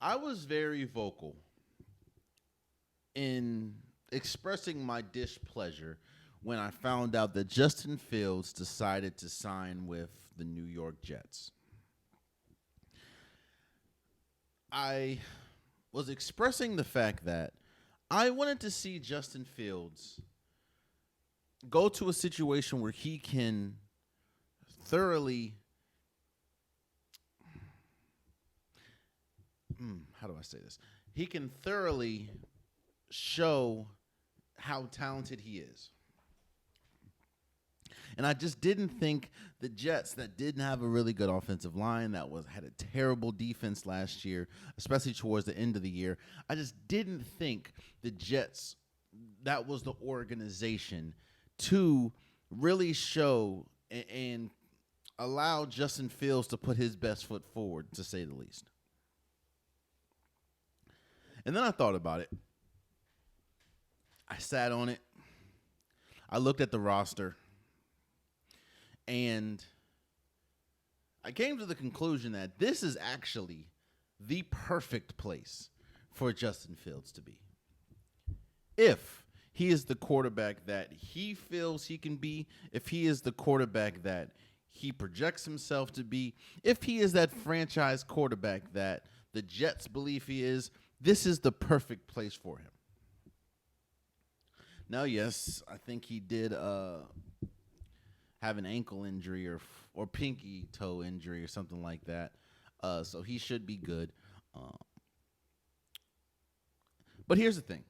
I was very vocal in expressing my displeasure when I found out that Justin Fields decided to sign with the New York Jets. I was expressing the fact that I wanted to see Justin Fields go to a situation where he can thoroughly how do I say this? He can thoroughly show how talented he is. And I just didn't think the Jets that didn't have a really good offensive line, that had a terrible defense last year, especially towards the end of the year. I just didn't think the Jets, that was the organization to really show and allow Justin Fields to put his best foot forward, to say the least. And then I thought about it. I sat on it. I looked at the roster. And I came to the conclusion that this is actually the perfect place for Justin Fields to be. If he is the quarterback that he feels he can be, if he is the quarterback that he projects himself to be, if he is that franchise quarterback that the Jets believe he is, this is the perfect place for him. Now, yes, I think he did have an ankle injury or pinky toe injury or something like that. So he should be good. But here's the thing.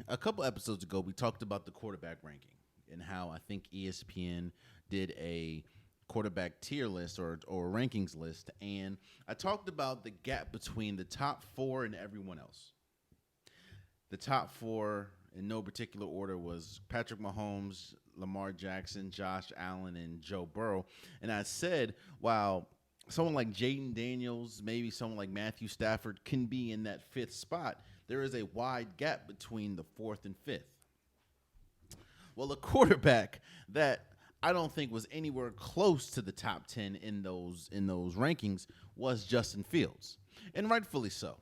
A couple episodes ago, we talked about the quarterback ranking and how I think ESPN did a quarterback tier list or rankings list. And I talked about the gap between the top four and everyone else. The top four, in no particular order, was Patrick Mahomes, Lamar Jackson, Josh Allen, and Joe Burrow. And I said, while someone like Jaden Daniels, maybe someone like Matthew Stafford can be in that fifth spot, there is a wide gap between the fourth and fifth. Well, a quarterback that I don't think was anywhere close to the top 10 in those rankings was Justin Fields, and rightfully so.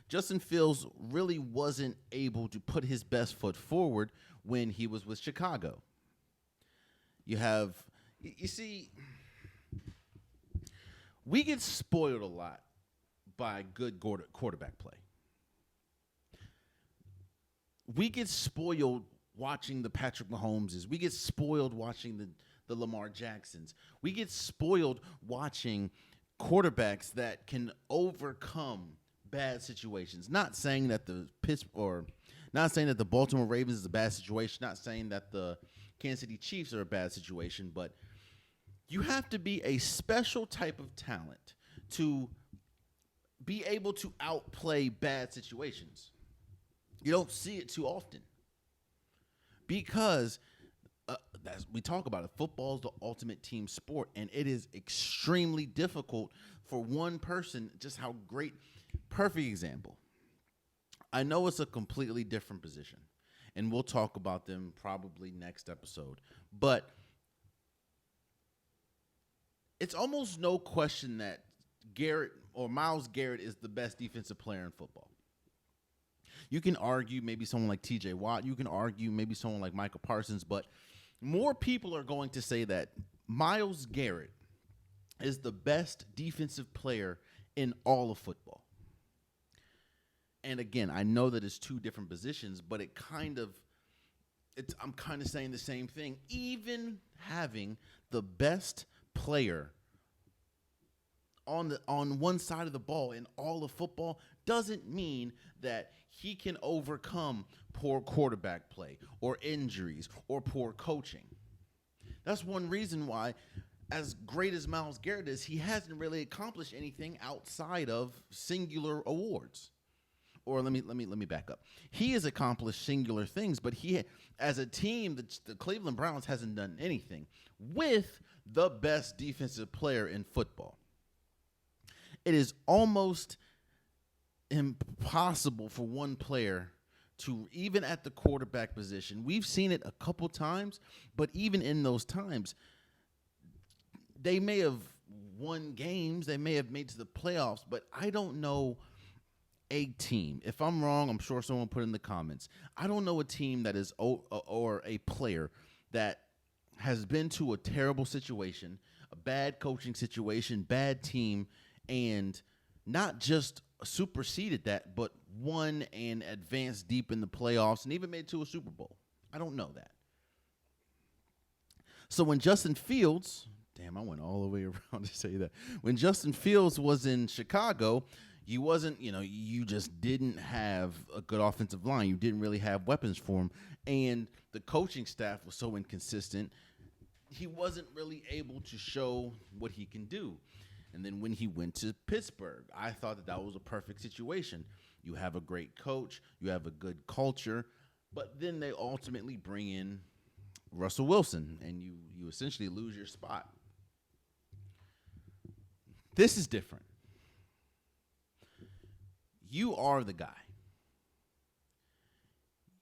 Justin Fields really wasn't able to put his best foot forward when he was with Chicago. You see, we get spoiled a lot by good quarterback play. We get spoiled watching the Patrick Mahomeses. We get spoiled watching the Lamar Jacksons. We get spoiled watching quarterbacks that can overcome bad situations. Not saying that the Baltimore Ravens is a bad situation. Not saying that the Kansas City Chiefs are a bad situation. But you have to be a special type of talent to be able to outplay bad situations. You don't see it too often because we talk about it. Football is the ultimate team sport, and it is extremely difficult for one person. Just how great. Perfect example. I know it's a completely different position, and we'll talk about them probably next episode. But it's almost no question that Myles Garrett is the best defensive player in football. You can argue maybe someone like T.J. Watt. You can argue maybe someone like Michael Parsons. But more people are going to say that Myles Garrett is the best defensive player in all of football. And again, I know that it's two different positions, but I'm kind of saying the same thing. Even having the best player on one side of the ball in all of football doesn't mean that he can overcome poor quarterback play or injuries or poor coaching. That's one reason why, as great as Myles Garrett is, he hasn't really accomplished anything outside of singular awards. Or let me back up. He has accomplished singular things, but as a team, the Cleveland Browns hasn't done anything with the best defensive player in football. It is almost impossible for one player to, even at the quarterback position, we've seen it a couple times, but even in those times, they may have won games, they may have made to the playoffs, but I don't know a team. If I'm wrong, I'm sure someone put in the comments. I don't know a team that is or a player that has been to a terrible situation, a bad coaching situation, bad team, and not just superseded that, but won and advanced deep in the playoffs and even made it to a Super Bowl. I don't know that. So when Justin Fields, damn, I went all the way around to say that. When Justin Fields was in Chicago, you just didn't have a good offensive line. You didn't really have weapons for him. And the coaching staff was so inconsistent, he wasn't really able to show what he can do. And then when he went to Pittsburgh, I thought that was a perfect situation. You have a great coach, you have a good culture, but then they ultimately bring in Russell Wilson, and you essentially lose your spot. This is different. You are the guy.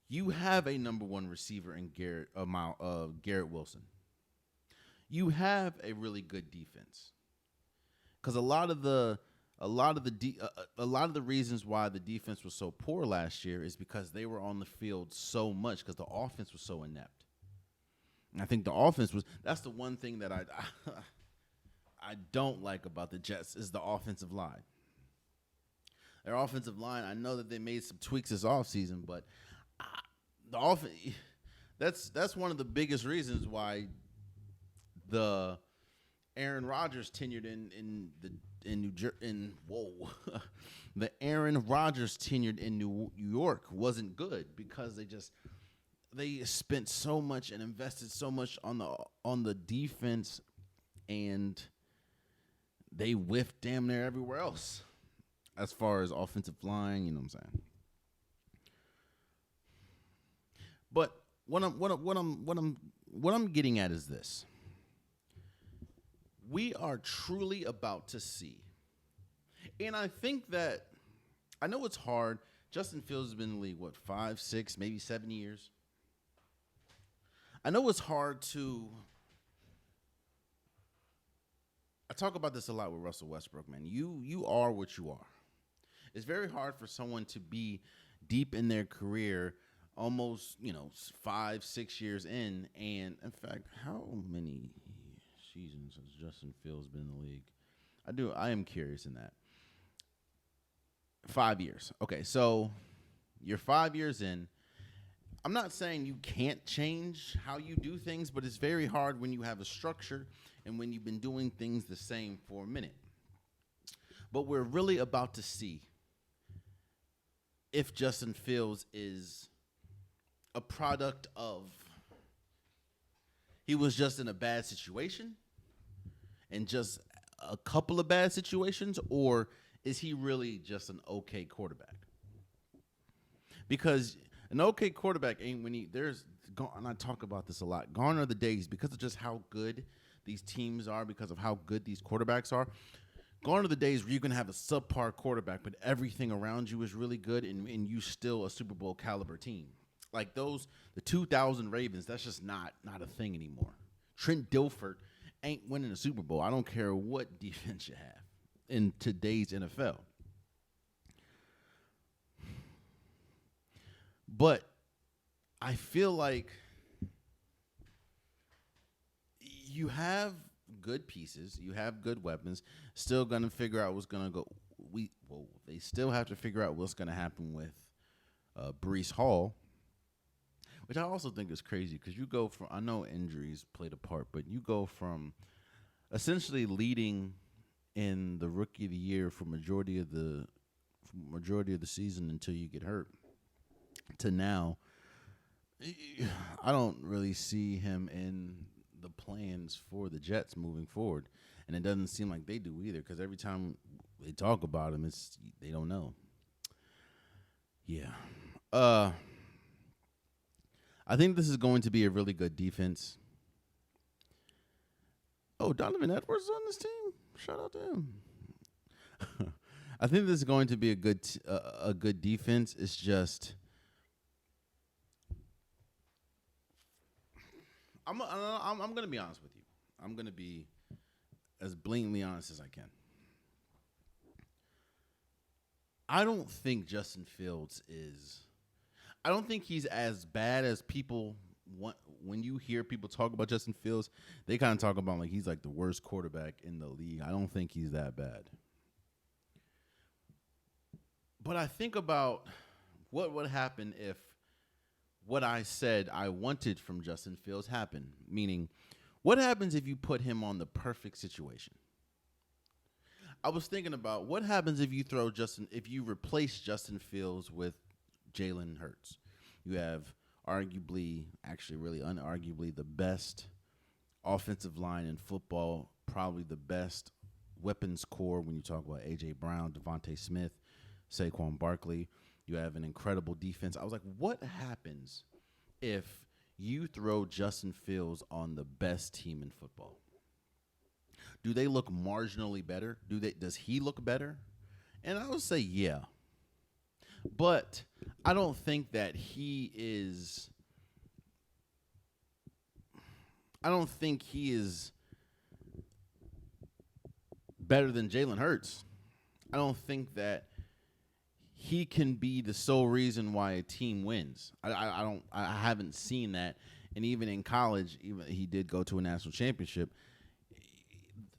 You have a number one receiver in Garrett Wilson. You have a really good defense. Because a lot of the reasons why the defense was so poor last year is because they were on the field so much because the offense was so inept. And I think the offense that's the one thing that I don't like about the Jets is the offensive line. Their offensive line, I know that they made some tweaks this offseason, but the offense, that's one of the biggest reasons why the Aaron Rodgers tenured the Aaron Rodgers tenured in New York wasn't good because they spent so much and invested so much on the defense, and they whiffed damn near everywhere else as far as offensive line. You know what I'm saying? But what I'm getting at is this: we are truly about to see, and I think that I know it's hard. Justin Fields has been in the league 5, 6, maybe 7 years. I know it's hard to. I talk about this a lot with Russell Westbrook, man. You are what you are. It's very hard for someone to be deep in their career, almost 5, 6 years in, and in fact, how many seasons has Justin Fields been in the league? I am curious in that. 5 years. Okay, so you're 5 years in. I'm not saying you can't change how you do things, but it's very hard when you have a structure and when you've been doing things the same for a minute. But we're really about to see if Justin Fields is a product of he was just in a bad situation and just a couple of bad situations, or is he really just an okay quarterback? Because an okay quarterback ain't and I talk about this a lot. Gone are the days, because of just how good these teams are, because of how good these quarterbacks are. Gone are the days where you can have a subpar quarterback, but everything around you is really good, and you still a Super Bowl caliber team. Like the 2000 Ravens, that's just not a thing anymore. Trent Dilfer ain't winning a Super Bowl. I don't care what defense you have in today's NFL. But I feel like you have good pieces, you have good weapons. Still gonna figure out what's gonna go. They still have to figure out what's gonna happen with Breece Hall, which I also think is crazy because you go from, I know injuries played a part, but you go from essentially leading in the Rookie of the Year for majority of the season until you get hurt to now. I don't really see him in the plans for the Jets moving forward, and it doesn't seem like they do either, because every time they talk about him, they don't know. Yeah. I think this is going to be a really good defense. Oh, Donovan Edwards is on this team. Shout out to him. I think this is going to be a good defense. It's just I'm going to be honest with you. I'm going to be as blatantly honest as I can. I don't think Justin Fields is. I don't think he's as bad as people want. When you hear people talk about Justin Fields, they kind of talk about like he's like the worst quarterback in the league. I don't think he's that bad. But I think about what would happen if what I said I wanted from Justin Fields happened. Meaning, what happens if you put him on the perfect situation? I was thinking about what happens if you replace Justin Fields with Jalen Hurts. You have arguably, actually really unarguably, the best offensive line in football, probably the best weapons core when you talk about A.J. Brown, Devontae Smith, Saquon Barkley. You have an incredible defense. I was like, what happens if you throw Justin Fields on the best team in football? Do they look marginally better? Does he look better? And I would say yeah. But I don't think that he is better than Jalen Hurts. I don't think that he can be the sole reason why a team wins. I haven't seen that. And even in college, even he did go to a national championship.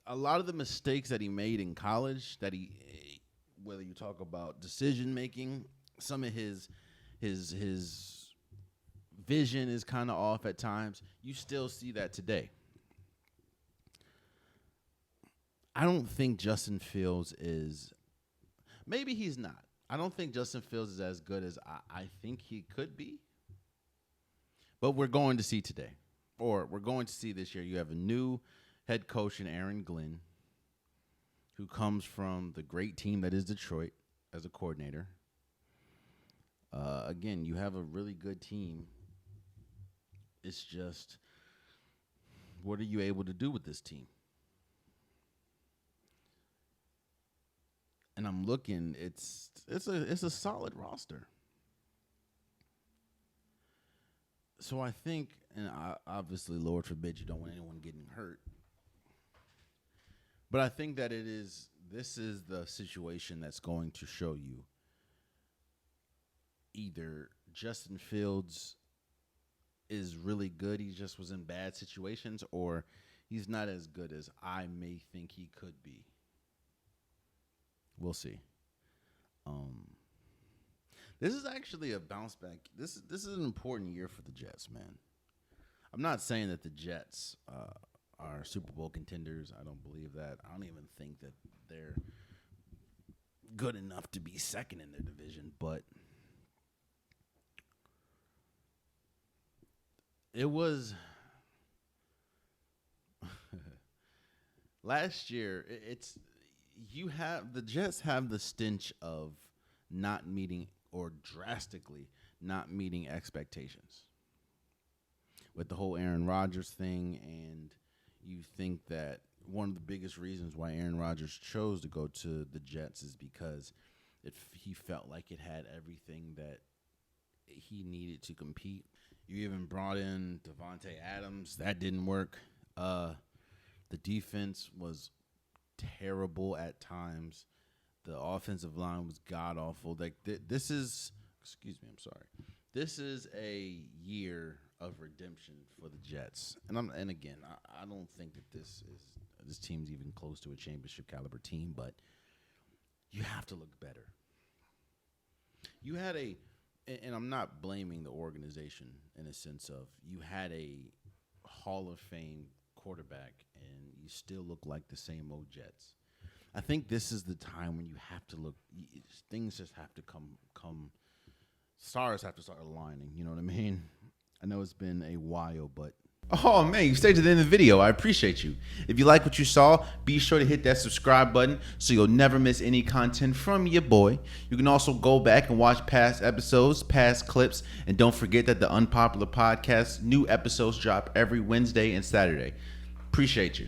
A lot of the mistakes that he made in college, whether you talk about decision making, some of his vision is kind of off at times. You still see that today. I don't think Justin Fields is. Maybe he's not. I don't think Justin Fields is as good as I think he could be. But we're going to see today, or we're going to see this year. You have a new head coach in Aaron Glenn, who comes from the great team that is Detroit as a coordinator. Again, you have a really good team. It's just, what are you able to do with this team? And I'm looking, it's a solid roster. So I think, and obviously, Lord forbid, you don't want anyone getting hurt. But I think that this is the situation that's going to show you either Justin Fields is really good, he just was in bad situations, or he's not as good as I may think he could be. We'll see. This is actually a bounce back. This is an important year for the Jets, man. I'm not saying that the Jets are Super Bowl contenders. I don't believe that. I don't even think that they're good enough to be second in their division, but it was last year. The Jets have the stench of not meeting or drastically not meeting expectations with the whole Aaron Rodgers thing, and you think that one of the biggest reasons why Aaron Rodgers chose to go to the Jets is because he felt like it had everything that he needed to compete. You even brought in Devontae Adams. That didn't work. The defense was terrible at times. The offensive line was god-awful. Like this is a year of redemption for the Jets. And again, I don't think that this team's even close to a championship caliber team, but you have to look better. You had and I'm not blaming the organization in a sense of you had a Hall of Fame quarterback and you still look like the same old Jets. I think this is the time when you have to look. Things just have to come. Stars have to start aligning. You know what I mean? I know it's been a while, but oh man, you stayed to the end of the video. I appreciate you. If you like what you saw, be sure to hit that subscribe button so you'll never miss any content from your boy. You can also go back and watch past episodes, past clips, and don't forget that the Unpopular Podcast new episodes drop every Wednesday and Saturday. Appreciate you.